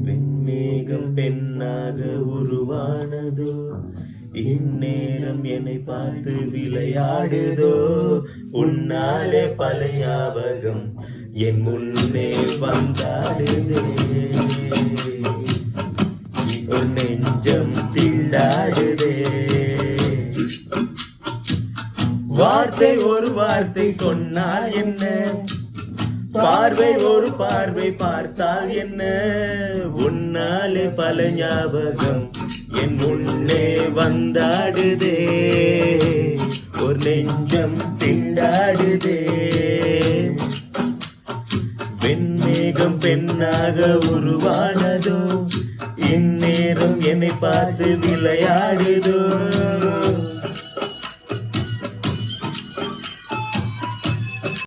வெண்மேகம் பெண்ணாக உருவானதோ, இந்நேரம் என்னை பார்த்து விளையாடுதோ. உன்னாலே பல ஞாபகம் என் முன்னே வந்தாடுதே. உன் நெஞ்சம் திண்டாடுதே. வார்த்தை ஒரு வார்த்தை சொன்னால் என்ன, பார்வை ஒரு பார்வை பார்த்தால் என்ன. உன்னாலே பல ஞாபகம் என் முன்னே வந்தாடுதே. ஒரு நெஞ்சம் திண்டாடுதே. வெண்மேகம் பெண்ணாக உருவானதோ, இந்நேரம் என்னை பார்த்து விளையாடுதோ.